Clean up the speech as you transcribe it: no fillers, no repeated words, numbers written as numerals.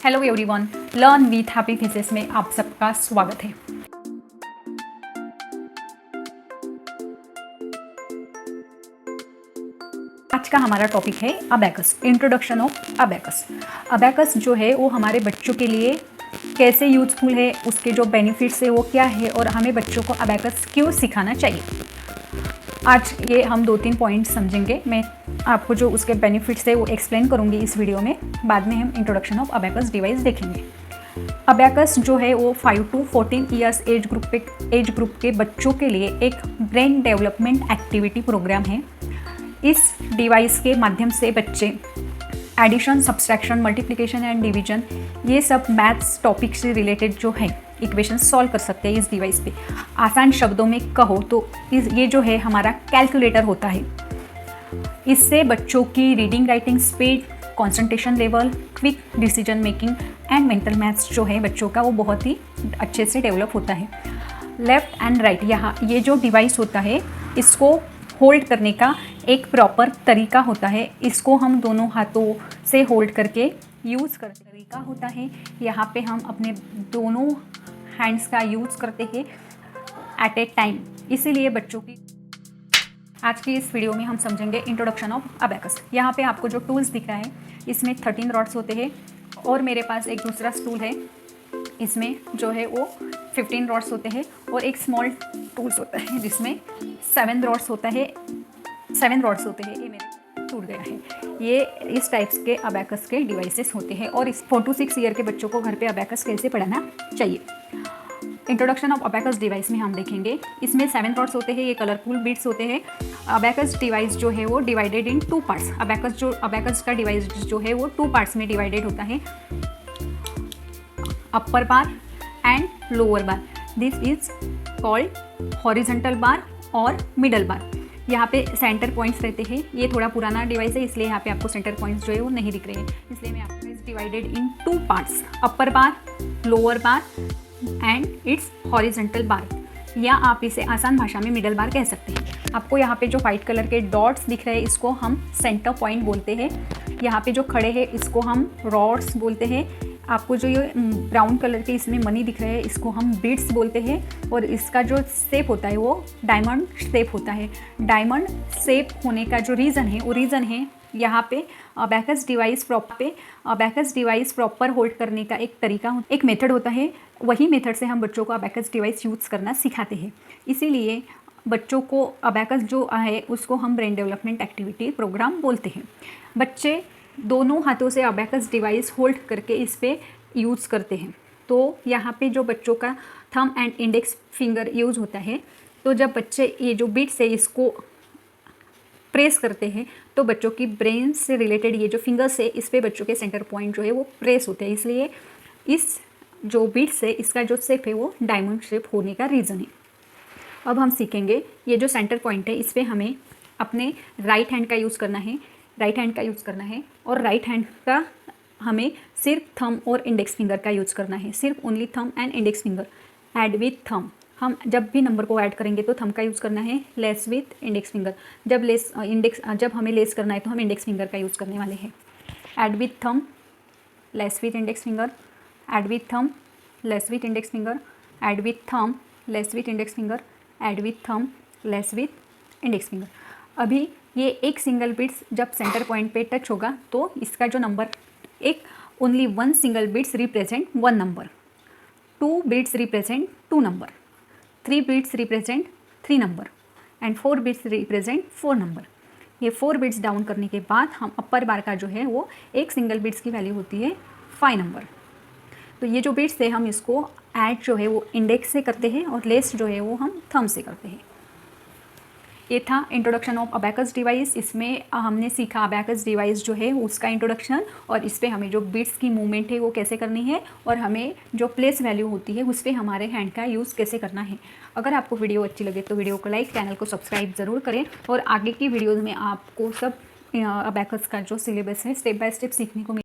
Hello everyone, learn with happy physics में आप सबका स्वागत है। आज का हमारा टॉपिक है abacus, introduction of abacus. Abacus जो है वो हमारे बच्चों के लिए कैसे यूजफुल है, उसके जो बेनिफिट्स है वो क्या है और हमें बच्चों को अबैकस क्यों सिखाना चाहिए। आज ये हम 2-3 पॉइंट समझेंगे। मैं आपको जो उसके बेनिफिट्स है वो एक्सप्लेन करूँगी इस वीडियो में। बाद में हम इंट्रोडक्शन ऑफ अबैकस डिवाइस देखेंगे। अबैकस जो है वो 5 to 14 ईयर्स एज ग्रुप के बच्चों के लिए एक ब्रेन डेवलपमेंट एक्टिविटी प्रोग्राम है। इस डिवाइस के माध्यम से बच्चे addition, subtraction, multiplication and division, ये सब मैथ्स टॉपिक से रिलेटेड जो है इक्वेशन सॉल्व कर सकते हैं इस डिवाइस पे। आसान शब्दों में कहो तो ये जो है हमारा कैलकुलेटर होता है। इससे बच्चों की reading, writing speed, concentration level, quick decision making and mental maths जो है बच्चों का वो बहुत ही अच्छे से डेवलप होता है। लेफ़्ट एंड राइट, यहाँ ये जो डिवाइस होता है इसको होल्ड करने का एक प्रॉपर तरीका होता है। इसको हम दोनों हाथों से होल्ड करके यूज़ करते तरीका होता है। यहाँ पे हम अपने दोनों हैंड्स का यूज़ करते हैं एट ए टाइम। इसीलिए बच्चों की आज की इस वीडियो में हम समझेंगे इंट्रोडक्शन ऑफ अबैकस। यहाँ पे आपको जो टूल्स दिख रहा है इसमें 13 रॉड्स होते हैं और मेरे पास एक दूसरा स्टूल है, इसमें जो है वो 15 रॉड्स होते हैं और एक स्मॉल टूल्स होता है जिसमें 7 रॉड्स होते हैं। ये मेरे टूट गया है। ये इस टाइप्स के अबैकस के डिवाइसेस होते हैं और इस 4 to 6 ईयर के बच्चों को घर पे अबैकस कैसे पढ़ाना चाहिए। इंट्रोडक्शन ऑफ अबैकस डिवाइस में हम देखेंगे, इसमें 7 रॉड्स होते हैं, ये कलरफुल बीट्स होते हैं। अबैकस डिवाइस जो है वो डिवाइडेड इन 2 पार्ट्स। अबैकस का डिवाइस जो है वो 2 पार्ट्स में डिवाइडेड होता है, upper bar and lower bar. This is called horizontal bar और मिडल बार। यहाँ पे सेंटर पॉइंट्स रहते हैं। ये थोड़ा पुराना डिवाइस है इसलिए यहाँ पे आपको सेंटर पॉइंट्स जो है वो नहीं दिख रहे हैं, इसलिए मैं आपको इस divided in 2 parts, upper bar, lower bar and it's horizontal बार, या आप इसे आसान भाषा में मिडल बार कह सकते हैं। आपको यहाँ पे जो वाइट कलर के डॉट्स दिख रहे हैं इसको हम सेंटर पॉइंट बोलते हैं। यहाँ पे जो खड़े हैं इसको हम रॉड्स बोलते हैं। आपको जो ये ब्राउन कलर के इसमें मनी दिख रहे हैं इसको हम बीड्स बोलते हैं और इसका जो शेप होता है वो डायमंड शेप होता है। डायमंड शेप होने का जो रीज़न है वो रीज़न है यहाँ पे अबैकस डिवाइस प्रॉपर होल्ड करने का एक तरीका, एक मेथड होता है। वही मेथड से हम बच्चों को अबैकस डिवाइस यूज़ करना सिखाते हैं। इसीलिए बच्चों को अबैकस जो है उसको हम ब्रेन डेवलपमेंट एक्टिविटी प्रोग्राम बोलते हैं। बच्चे दोनों हाथों से अबैकस डिवाइस होल्ड करके इस पर यूज़ करते हैं। तो यहाँ पे जो बच्चों का thumb and index finger use होता है, तो जब बच्चे ये जो बीट्स है इसको प्रेस करते हैं तो बच्चों की ब्रेन से रिलेटेड ये जो फिंगर्स है इस पे बच्चों के सेंटर पॉइंट जो है वो प्रेस होते हैं। इसलिए इस जो बीट्स है इसका जो शेप है वो डायमंड शेप होने का रीज़न है। अब हम सीखेंगे ये जो सेंटर पॉइंट है इस पर हमें अपने राइट हैंड का यूज़ करना है और राइट हैंड का हमें सिर्फ थंब और इंडेक्स फिंगर का यूज़ करना है, सिर्फ only thumb and index finger. Add with thumb, हम जब भी नंबर को ऐड करेंगे तो थंब का यूज़ करना है। लेस विथ इंडेक्स फिंगर, जब हमें लेस करना है तो हम इंडेक्स फिंगर का यूज़ करने वाले हैं। Add with thumb, less with index finger, add with thumb, less with index finger, add with thumb, less with index finger, add with thumb, less with index finger. अभी ये एक single bits जब centre point पे touch होगा तो इसका जो number, एक only 1 single bits represent 1 number, 2 bits represent 2 number, 3 bits represent 3 number and 4 bits represent 4 number. ये 4 बिट्स डाउन करने के बाद हम अपर बार का जो है वो एक सिंगल बिट्स की वैल्यू होती है 5 नंबर। तो ये जो बिट्स है हम इसको ऐड जो है वो इंडेक्स से करते हैं और लेस जो है वो हम थंब से करते हैं। ये था इंट्रोडक्शन ऑफ अबैकस डिवाइस। इसमें हमने सीखा अबैकस डिवाइस जो है उसका इंट्रोडक्शन और इस पर हमें जो बीट्स की मूवमेंट है वो कैसे करनी है और हमें जो प्लेस वैल्यू होती है उस पर हमारे हैंड का यूज़ कैसे करना है। अगर आपको वीडियो अच्छी लगे तो वीडियो को लाइक, चैनल को सब्सक्राइब ज़रूर करें और आगे की वीडियोज़ में आपको सब अबैकस का जो सिलेबस है स्टेप बाय स्टेप सीखने को